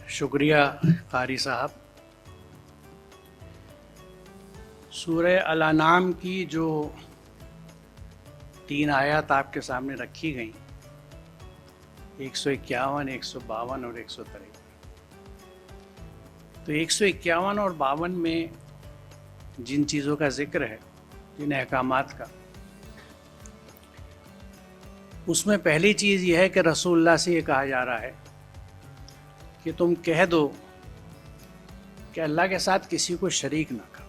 شکریہ قاری صاحب. سورہ الانعام کی جو 3 آیات آپ کے سامنے رکھی گئیں، 151، 152 اور 153. تو 151 اور 52 میں جن چیزوں کا ذکر ہے، جن احکامات کا، اس میں پہلی چیز یہ ہے کہ رسول اللہ سے یہ کہا جا رہا ہے کہ تم کہہ دو کہ اللہ کے ساتھ کسی کو شریک نہ کرو.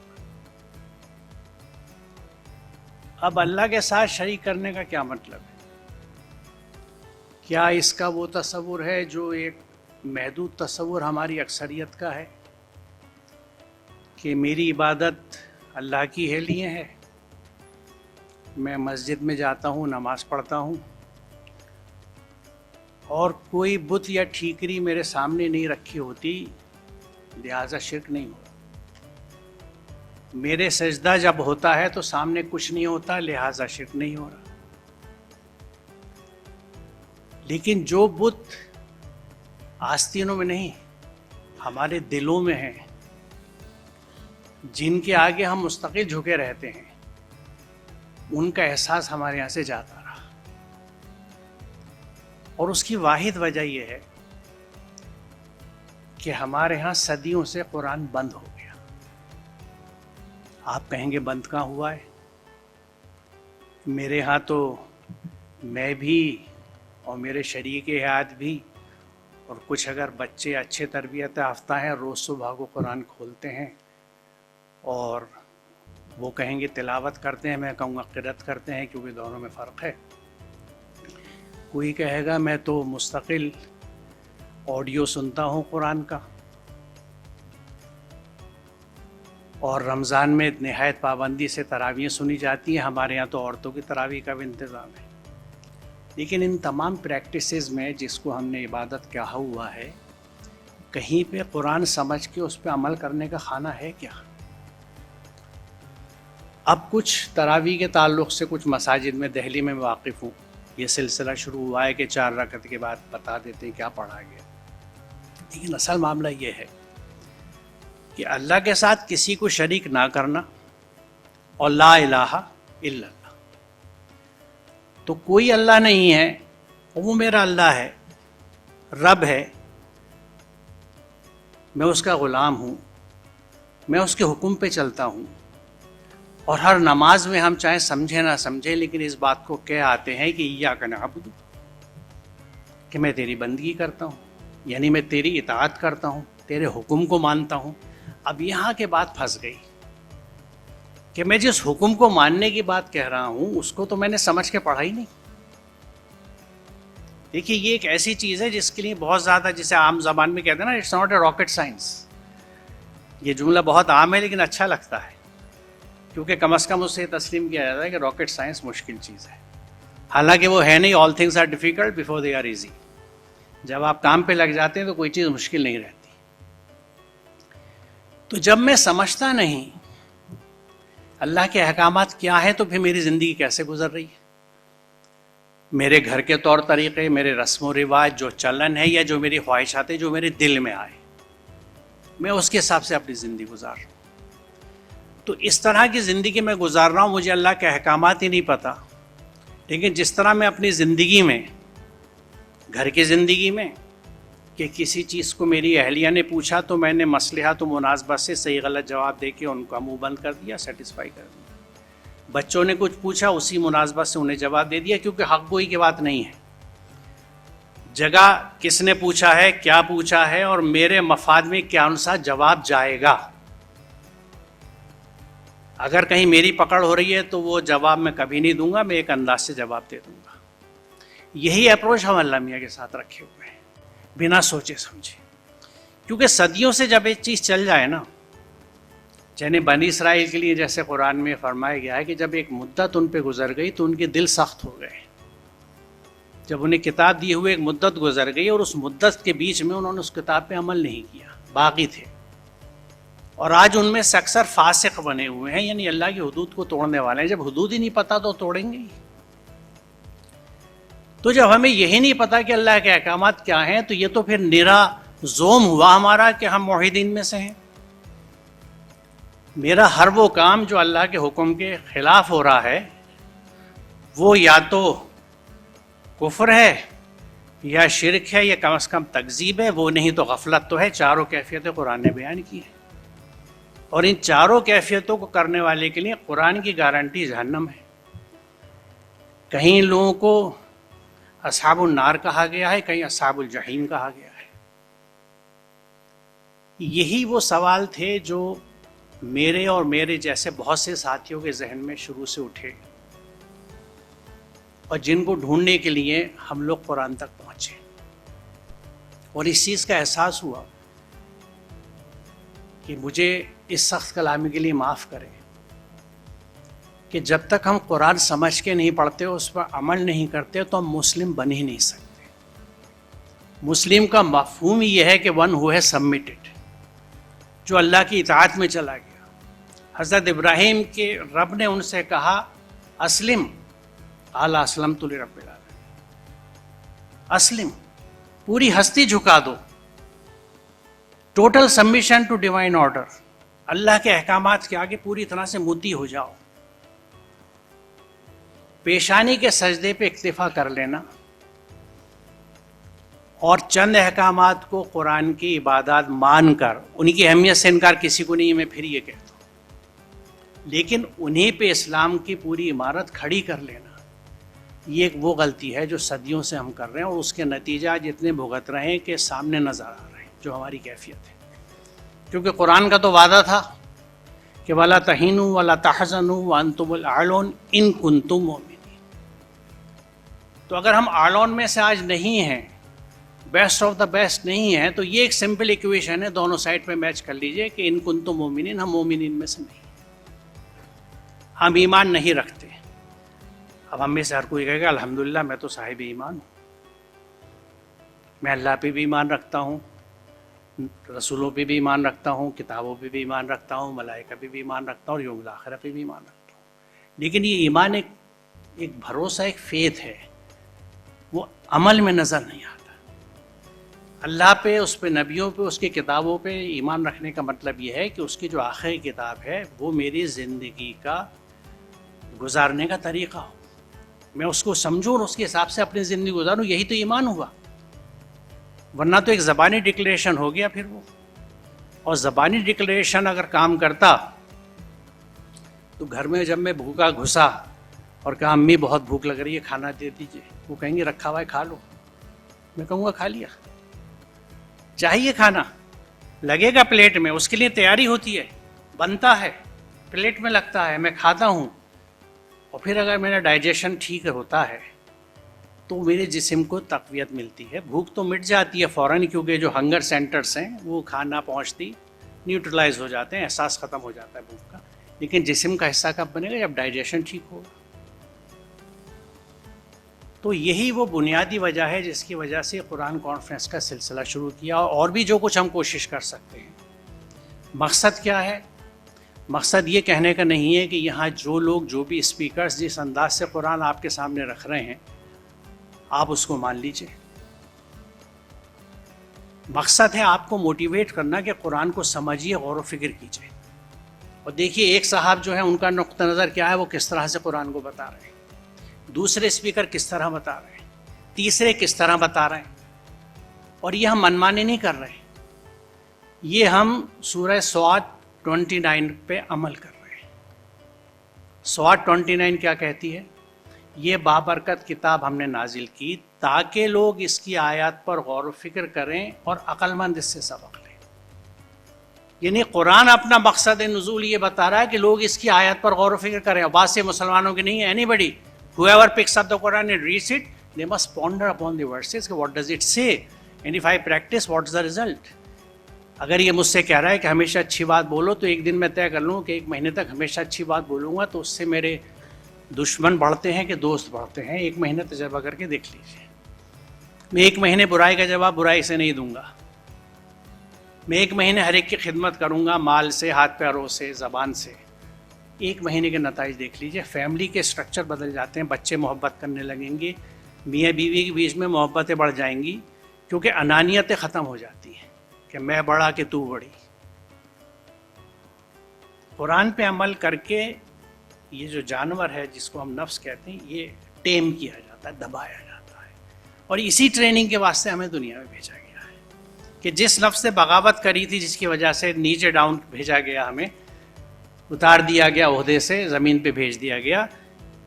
اب اللہ کے ساتھ شریک کرنے کا کیا مطلب ہے؟ کیا اس کا وہ تصور ہے جو ایک محدود تصور ہماری اکثریت کا ہے کہ میری عبادت اللہ کی ہے لیے ہے، میں مسجد میں جاتا ہوں، نماز پڑھتا ہوں، اور کوئی بت یا ٹھیکری میرے سامنے نہیں رکھی ہوتی، لہٰذا شرک نہیں ہوتا. میرے سجدہ جب ہوتا ہے تو سامنے کچھ نہیں ہوتا، لہٰذا شرک نہیں ہو رہا. لیکن جو بت آستینوں میں نہیں، ہمارے دلوں میں ہیں، جن کے آگے ہم مستقل جھکے رہتے ہیں، ان کا احساس ہمارے یہاں سے جاتا رہا. اور اس کی واحد وجہ یہ ہے کہ ہمارے ہاں صدیوں سے قرآن بند ہو گیا. آپ کہیں گے بند کہاں ہوا ہے؟ میرے ہاں تو میں بھی اور میرے شریک حیات بھی، اور کچھ اگر بچے اچھے تربیت یافتہ ہیں، روز صبح کو قرآن کھولتے ہیں اور وہ کہیں گے تلاوت کرتے ہیں، میں کہوں گا قرأت کرتے ہیں، کیونکہ دونوں میں فرق ہے. کوئی کہے گا میں تو مستقل آڈیو سنتا ہوں قرآن کا، اور رمضان میں نہایت پابندی سے تراویح سنی جاتی ہیں، ہمارے یہاں تو عورتوں کی تراویح کا بھی انتظام ہے. لیکن ان تمام پریکٹسز میں جس کو ہم نے عبادت کہا ہوا ہے، کہیں پہ قرآن سمجھ کے اس پہ عمل کرنے کا خانہ ہے کیا؟ اب کچھ تراویح کے تعلق سے کچھ مساجد میں دہلی میں واقف ہوں، یہ سلسلہ شروع ہوا ہے کہ 4 رکعت کے بعد بتا دیتے ہیں کیا پڑھا گیا. لیکن اصل معاملہ یہ ہے کہ اللہ کے ساتھ کسی کو شریک نہ کرنا اور لا الہ الا اللہ. تو کوئی اللہ نہیں ہے، وہ میرا اللہ ہے، رب ہے، میں اس کا غلام ہوں، میں اس کے حکم پہ چلتا ہوں. اور ہر نماز میں ہم چاہے سمجھے نہ سمجھے، لیکن اس بات کو کہہ آتے ہیں کہ ایاک نعبد، کہ میں تیری بندگی کرتا ہوں، یعنی میں تیری اطاعت کرتا ہوں، تیرے حکم کو مانتا ہوں. اب یہاں کے بات پھنس گئی کہ میں جس حکم کو ماننے کی بات کہہ رہا ہوں اس کو تو میں نے سمجھ کے پڑھا ہی نہیں. دیکھیے یہ ایک ایسی چیز ہے جس کے لیے بہت زیادہ، جسے عام زبان میں کہتے ہیں نا، it's not a rocket science. یہ جملہ بہت عام ہے لیکن اچھا لگتا ہے، کیونکہ کم از کم اسے تسلیم کیا جاتا ہے کہ راکٹ سائنس مشکل چیز ہے. حالانکہ وہ ہے نہیں. All things are difficult before they are easy. جب آپ کام پہ لگ جاتے ہیں تو کوئی چیز مشکل نہیں رہتی. تو جب میں سمجھتا نہیں اللہ کے احکامات کیا ہیں، تو پھر میری زندگی کیسے گزر رہی ہے؟ میرے گھر کے طور طریقے، میرے رسم و رواج، جو چلن ہے یا جو میری خواہشات ہیں، جو میرے دل میں آئے، میں اس کے حساب سے اپنی زندگی گزار رہا ہوں. تو اس طرح کی زندگی میں گزار رہا ہوں، مجھے اللہ کے احکامات ہی نہیں پتہ. لیکن جس طرح میں اپنی زندگی میں، گھر کی زندگی میں، کہ کسی چیز کو میری اہلیہ نے پوچھا تو میں نے مصلحت و مناسبت سے صحیح غلط جواب دے کے ان کا منہ بند کر دیا، سیٹسفائی کر دیا. بچوں نے کچھ پوچھا، اسی مناسبت سے انہیں جواب دے دیا، کیونکہ حق گوئی کی بات نہیں ہے. جگہ کس نے پوچھا ہے، کیا پوچھا ہے، اور میرے مفاد میں کیا انسا جواب جائے گا. اگر کہیں میری پکڑ ہو رہی ہے تو وہ جواب میں کبھی نہیں دوں گا، میں ایک انداز سے جواب دے دوں گا. یہی اپروچ ہم اللہ میاں کے ساتھ رکھے ہوئے ہیں، بنا سوچے سمجھے. کیونکہ صدیوں سے جب ایک چیز چل جائے نا، یعنی بنی اسرائیل کے لیے جیسے قرآن میں فرمایا گیا ہے کہ جب ایک مدت ان پہ گزر گئی تو ان کے دل سخت ہو گئے. جب انہیں کتاب دی ہوئے ایک مدت گزر گئی اور اس مدت کے بیچ میں انہوں نے اس کتاب پہ عمل نہیں کیا، باغی تھے، اور آج ان میں سے اکثر فاسق بنے ہوئے ہیں، یعنی اللہ کی حدود کو توڑنے والے ہیں. جب حدود ہی نہیں پتہ تو توڑیں گے ہی. تو جب ہمیں یہی نہیں پتا کہ اللہ کے احکامات کیا ہیں، تو یہ تو پھر نرا زوم ہوا ہمارا کہ ہم موحدین میں سے ہیں. میرا ہر وہ کام جو اللہ کے حکم کے خلاف ہو رہا ہے وہ یا تو کفر ہے یا شرک ہے یا کم از کم تکذیب ہے، وہ نہیں تو غفلت تو ہے. چاروں کیفیتیں قرآن نے بیان کی ہیں، اور ان چاروں کیفیتوں کو کرنے والے کے لیے قرآن کی گارنٹی جہنم ہے. کہیں لوگوں کو اصحاب النار کہا گیا ہے، کہیں اصحاب الجحیم کہا گیا ہے. یہی وہ سوال تھے جو میرے اور میرے جیسے بہت سے ساتھیوں کے ذہن میں شروع سے اٹھے، اور جن کو ڈھونڈنے کے لیے ہم لوگ قرآن تک پہنچے. اور اس چیز کا احساس ہوا کہ مجھے اس سخت کلامی کے لیے معاف کریں کہ جب تک ہم قرآن سمجھ کے نہیں پڑھتے، اس پر عمل نہیں کرتے، تو ہم مسلم بن ہی نہیں سکتے. مسلم کا مفہوم یہ ہے کہ ون ہو ہے سبمٹڈ، جو اللہ کی اطاعت میں چلا گیا. حضرت ابراہیم کے رب نے ان سے کہا اسلم، قال اسلمت لرب العالمین. اسلم، پوری ہستی جھکا دو، total submission to divine order. اللہ کے احکامات کے آگے پوری طرح سے مطیع ہو جاؤ. پیشانی کے سجدے پہ اکتفا کر لینا اور چند احکامات کو قرآن کی عبادات مان کر، ان کی اہمیت سے انکار کسی کو نہیں، میں پھر یہ کہتا ہوں، لیکن انہیں پہ اسلام کی پوری عمارت کھڑی کر لینا، یہ ایک وہ غلطی ہے جو صدیوں سے ہم کر رہے ہیں، اور اس کے نتیجہ جتنے بھگت رہے ہیں کہ سامنے نظر آ رہے ہیں، جو ہماری کیفیت ہے. کیونکہ قرآن کا تو وعدہ تھا کہ وَلَا تَهِنُوا وَلَا تَحْزَنُوا وَأَنْتُمُ الْأَعْلَوْنَ إِن كُنتُم مُؤْمِنِينَ. تو اگر ہم اعلون میں سے آج نہیں ہیں، بیسٹ آف دا بیسٹ نہیں ہیں، تو یہ ایک سمپل ایکویشن ہے، دونوں سائڈ پہ میچ کر لیجئے کہ ان کنتم مومنین، ہم مومنین میں سے نہیں، ہم ایمان نہیں رکھتے. اب ہم میں سے ہر کوئی کہے گا الحمدللہ میں تو صاحب ایمان ہوں، میں اللہ پہ بھی ایمان رکھتا ہوں، رسولوں پہ بھی ایمان رکھتا ہوں، کتابوں پہ بھی ایمان رکھتا ہوں، ملائکہ پہ بھی ایمان رکھتا ہوں، اور یوم الآخرہ پہ بھی ایمان رکھتا ہوں. لیکن یہ ایمان ایک بھروسہ، ایک فیتھ ہے، وہ عمل میں نظر نہیں آتا. اللہ پہ، اس پہ، نبیوں پہ، اس کی کتابوں پہ ایمان رکھنے کا مطلب یہ ہے کہ اس کی جو آخری کتاب ہے وہ میری زندگی کا گزارنے کا طریقہ ہو، میں اس کو سمجھوں اور اس کے حساب سے اپنی زندگی گزاروں. یہی تو ایمان ہوا، ورنہ تو ایک زبانی ڈکلیریشن ہو گیا پھر وہ. اور زبانی ڈکلیریشن اگر کام کرتا تو گھر میں جب میں بھوکا گھسا اور کہا امی بہت بھوک لگ رہی ہے، کھانا دے دیجیے، وہ کہیں گے رکھا ہوا ہے کھا لو. میں کہوں گا کھا لیا. چاہیے کھانا، لگے گا پلیٹ میں، اس کے لیے تیاری ہوتی ہے، بنتا ہے، پلیٹ میں لگتا ہے، میں کھاتا ہوں. اور پھر اگر میرا ڈائجیشن ٹھیک ہوتا ہے تو میرے جسم کو تقویت ملتی ہے. بھوک تو مٹ جاتی ہے فوراً، کیونکہ جو ہنگر سینٹرز ہیں وہ کھانا پہنچتی نیوٹرلائز ہو جاتے ہیں، احساس ختم ہو جاتا ہے بھوک کا. لیکن جسم کا حصہ کب بنے گا؟ جب ڈائجیشن ٹھیک ہوگا. تو یہی وہ بنیادی وجہ ہے جس کی وجہ سے قرآن کانفرنس کا سلسلہ شروع کیا، اور بھی جو کچھ ہم کوشش کر سکتے ہیں. مقصد کیا ہے؟ مقصد یہ کہنے کا نہیں ہے کہ یہاں جو لوگ، جو بھی اسپیکرز جس انداز سے قرآن آپ کے سامنے رکھ رہے ہیں آپ اس کو مان لیجئے. مقصد ہے آپ کو موٹیویٹ کرنا کہ قرآن کو سمجھیے، غور و فکر کیجئے. اور دیکھیے ایک صاحب جو ہے ان کا نقطہ نظر کیا ہے، وہ کس طرح سے قرآن کو بتا رہے ہیں، دوسرے اسپیکر کس طرح بتا رہے ہیں، تیسرے کس طرح بتا رہے ہیں. اور یہ ہم منمانی نہیں کر رہے، یہ ہم سورہ صاد 29 پہ عمل کر رہے ہیں. صاد 29 کیا کہتی ہے؟ یہ بابرکت کتاب ہم نے نازل کی تاکہ لوگ اس کی آیات پر غور و فکر کریں اور عقل مند اس سے سبق لیں. یعنی قرآن اپنا مقصد نزول یہ بتا رہا ہے کہ لوگ اس کی آیات پر غور و فکر کریں. اور بات سے مسلمانوں کی نہیں ہے، any body whoever picks up the Quran and reads it, they must ponder upon the verses. What does it say? And if I practice, what's the result? اگر یہ مجھ سے کہہ رہا ہے کہ ہمیشہ اچھی بات بولو، تو ایک دن میں طے کر لوں کہ 1 مہینے تک ہمیشہ اچھی بات بولوں گا، تو اس سے میرے دشمن بڑھتے ہیں کہ دوست بڑھتے ہیں. 1 مہینے تجربہ کر کے دیکھ لیجیے. میں 1 مہینے برائی کا جواب برائی سے نہیں دوں گا. میں 1 مہینے ہر ایک کی خدمت کروں گا، مال سے، ہاتھ پیروں سے، زبان سے. 1 مہینے کے نتائج دیکھ لیجئے. فیملی کے اسٹرکچر بدل جاتے ہیں، بچے محبت کرنے لگیں گے، میاں بیوی کے بیچ میں محبتیں بڑھ جائیں گی، کیونکہ انانیتیں ختم ہو جاتی ہیں. کہ میں بڑا کہ تو بڑی. قرآن پہ عمل کر کے یہ جو جانور ہے جس کو ہم نفس کہتے ہیں یہ ٹیم کیا جاتا ہے, دبایا جاتا ہے. اور اسی ٹریننگ کے واسطے ہمیں دنیا میں بھیجا گیا ہے کہ جس نفس نے بغاوت کری تھی, جس کی وجہ سے نیچے ڈاؤن بھیجا گیا, ہمیں اتار دیا گیا عہدے سے, زمین پہ بھیج دیا گیا,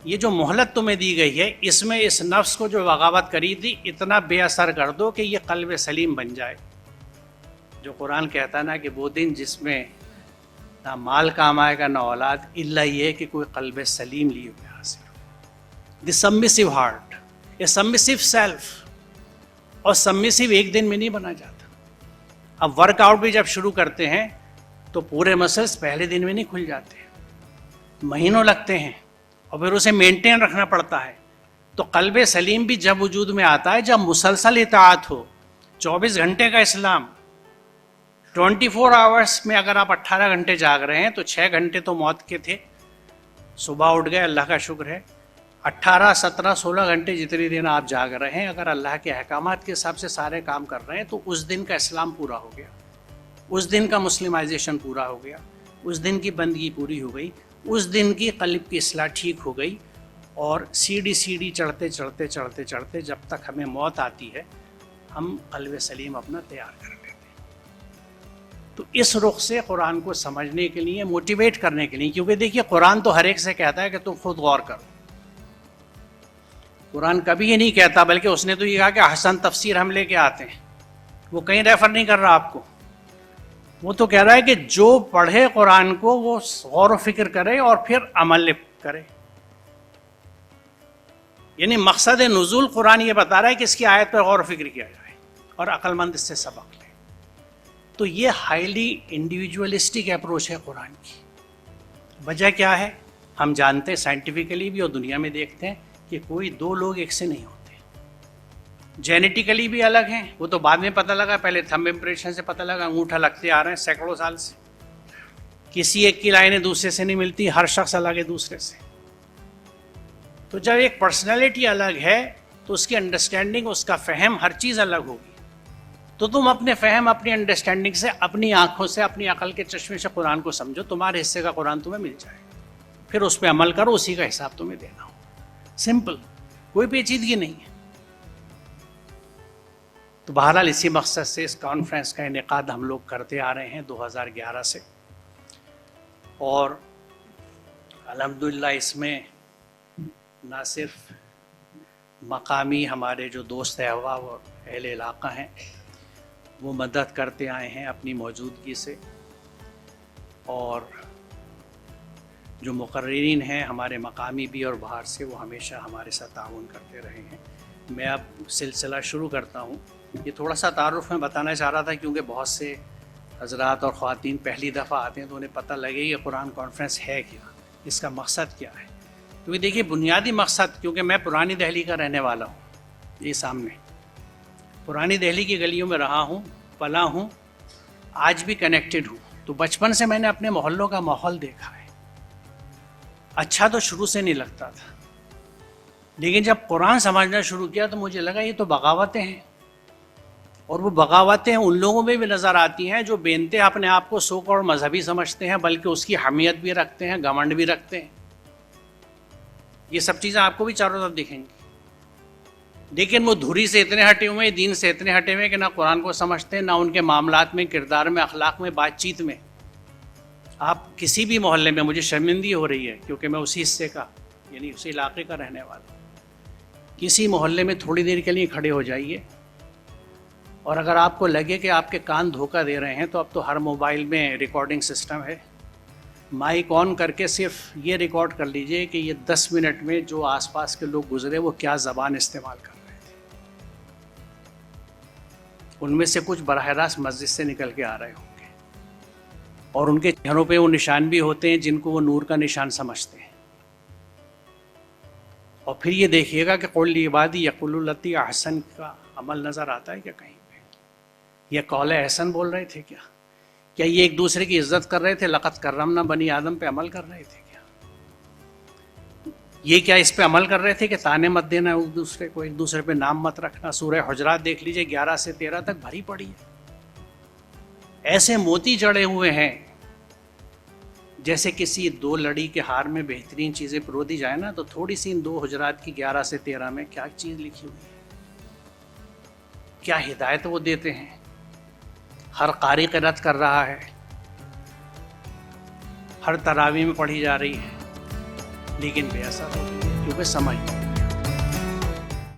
یہ جو مہلت تمہیں دی گئی ہے اس میں اس نفس کو جو بغاوت کری تھی اتنا بے اثر کر دو کہ یہ قلب سلیم بن جائے. جو قرآن کہتا ہے نا کہ وہ دن جس میں نہ مال کام آئے گا نہ اولاد, الا یہ کہ کوئی قلب سلیم لیے ہوئے حاصل ہو. دی سبمسو ہارٹ, اے سبمسو سیلف. اور سبمسو ایک دن میں نہیں بنا جاتا. اب ورک آؤٹ بھی جب شروع کرتے ہیں تو پورے مسلس پہلے دن میں نہیں کھل جاتے, مہینوں لگتے ہیں, اور پھر اسے مینٹین رکھنا پڑتا ہے. تو قلب سلیم بھی جب وجود میں آتا ہے جب مسلسل اطاعت ہو. 24 گھنٹے کا اسلام, 24 آورس میں اگر آپ 18 گھنٹے جاگ رہے ہیں تو 6 گھنٹے تو موت کے تھے, صبح اٹھ گئے اللہ کا شکر ہے. 18, 17, 16 گھنٹے جتنی دن آپ جاگ رہے ہیں اگر اللہ کے احکامات کے حساب سے سارے کام کر رہے ہیں تو اس دن کا اسلام پورا ہو گیا, اس دن کا مسلمائزیشن پورا ہو گیا, اس دن کی بندگی پوری ہو گئی, اس دن کی قلب کی اصلاح ٹھیک ہو گئی. اور سیڑھی چڑھتے چڑھتے چڑھتے چڑھتے جب تک ہمیں موت آتی ہے ہم قلب سلیم اپنا تیار کر لیتے ہیں. تو اس رخ سے قرآن کو سمجھنے کے لیے, موٹیویٹ کرنے کے لیے, کیونکہ دیکھیے قرآن تو ہر ایک سے کہتا ہے کہ تم خود غور کرو. قرآن کبھی یہ نہیں کہتا, بلکہ اس نے تو یہ کہا کہ احسن تفسیر ہم لے کے آتے ہیں. وہ کہیں ریفر نہیں کر رہا آپ کو, وہ تو کہہ رہا ہے کہ جو پڑھے قرآن کو وہ غور و فکر کرے اور پھر عمل کرے. یعنی مقصد نزول قرآن یہ بتا رہا ہے کہ اس کی آیت پر غور و فکر کیا جائے اور عقل مند اس سے سبق لے. تو یہ ہائیلی انڈیویجولسٹک اپروچ ہے قرآن کی. وجہ کیا ہے ہم جانتے ہیں, سائنٹیفکلی بھی اور دنیا میں دیکھتے ہیں کہ کوئی دو لوگ ایک سے نہیں ہوتے. جینیٹیکلی بھی الگ ہیں, وہ تو بعد میں پتہ لگا, پہلے تھمب امپریشن سے پتہ لگا, انگوٹھا لگتے آ رہے ہیں سینکڑوں سال سے. کسی ایک کی لائنیں دوسرے سے نہیں ملتی, ہر شخص الگ ہے دوسرے سے. تو جب ایک پرسنالٹی الگ ہے تو اس کی انڈرسٹینڈنگ, اس کا فہم, ہر چیز الگ ہوگی. تو تم اپنے فہم, اپنی انڈرسٹینڈنگ سے, اپنی آنکھوں سے, اپنی عقل کے چشمے سے قرآن کو سمجھو. تمہارے حصے کا قرآن تمہیں مل جائے گا, پھر اس پہ عمل کرو, اسی کا حساب تمہیں دینا ہو. سمپل, کوئی پیچیدگی نہیں ہے. تو بہرحال اسی مقصد سے اس کانفرنس کا انعقاد ہم لوگ کرتے آ رہے ہیں 2011 سے. اور الحمدللہ اس میں نہ صرف مقامی ہمارے جو دوست احباب اور اہل علاقہ ہیں وہ مدد کرتے آئے ہیں اپنی موجودگی سے, اور جو مقررین ہیں ہمارے مقامی بھی اور باہر سے وہ ہمیشہ ہمارے ساتھ تعاون کرتے رہے ہیں. میں اب سلسلہ شروع کرتا ہوں. یہ تھوڑا سا تعارف میں بتانا چاہ رہا تھا کیونکہ بہت سے حضرات اور خواتین پہلی دفعہ آتے ہیں تو انہیں پتہ لگے کہ قرآن کانفرنس ہے کیا, اس کا مقصد کیا ہے. کیونکہ دیکھیے بنیادی مقصد, کیونکہ میں پرانی دہلی کا رہنے والا ہوں, یہ سامنے پرانی دہلی کی گلیوں میں رہا ہوں, پلا ہوں, آج بھی کنیکٹڈ ہوں. تو بچپن سے میں نے اپنے محلوں کا ماحول دیکھا ہے. اچھا تو شروع سے نہیں لگتا تھا, لیکن جب قرآن سمجھنا شروع کیا تو مجھے لگا یہ تو بغاوتیں ہیں. اور وہ بغاوتیں ان لوگوں میں بھی نظر آتی ہیں جو بے انتہا اپنے آپ کو سو کال مذہبی سمجھتے ہیں, بلکہ اس کی حمیت بھی رکھتے ہیں, گھمنڈ بھی رکھتے ہیں. یہ سب چیزیں آپ کو بھی چاروں طرف دکھیں گی. لیکن وہ دھری سے اتنے ہٹے ہوئے, دین سے اتنے ہٹے ہوئے کہ نہ قرآن کو سمجھتے ہیں, نہ ان کے معاملات میں, کردار میں, اخلاق میں, بات چیت میں. آپ کسی بھی محلے میں, مجھے شرمندگی ہو رہی ہے کیونکہ میں اسی حصے کا یعنی اسی علاقے کا رہنے والا ہوں, کسی محلے میں تھوڑی دیر کے لیے کھڑے ہو جائیے, اور اگر آپ کو لگے کہ آپ کے کان دھوکہ دے رہے ہیں تو اب تو ہر موبائل میں ریکارڈنگ سسٹم ہے, مائک آن کر کے صرف یہ ریکارڈ کر لیجئے کہ یہ 10 منٹ میں جو آس پاس کے لوگ گزرے وہ کیا زبان استعمال کر رہے تھے. ان میں سے کچھ براہ راست مسجد سے نکل کے آ رہے ہوں گے, اور ان کے چہروں پہ وہ نشان بھی ہوتے ہیں جن کو وہ نور کا نشان سمجھتے ہیں. اور پھر یہ دیکھیے گا کہ قول عبادی یقولوا التی احسن کا عمل نظر آتا ہے کیا کہیں پہ؟ یہ قول احسن بول رہے تھے کیا یہ ایک دوسرے کی عزت کر رہے تھے, لقد کرمنا بنی آدم پہ عمل کر رہے تھے کیا؟ یہ کیا اس پہ عمل کر رہے تھے کہ تانے مت دینا ایک دوسرے کو, ایک دوسرے پہ نام مت رکھنا؟ سورہ حجرات دیکھ لیجئے 11 سے 13 تک بھری پڑی ہے. ایسے موتی جڑے ہوئے ہیں جیسے کسی دو لڑی کے ہار میں بہترین چیزیں پرو دی جائے نا، تو تھوڑی سی ان 2 حجرات کی 11 سے 13 میں کیا چیز لکھی ہوئی ہے، کیا ہدایت وہ دیتے ہیں. ہر قاری قرأت کر رہا ہے، ہر تراویح میں پڑھی جا رہی ہے، لیکن بے اثر ہو گئی کیونکہ سمجھ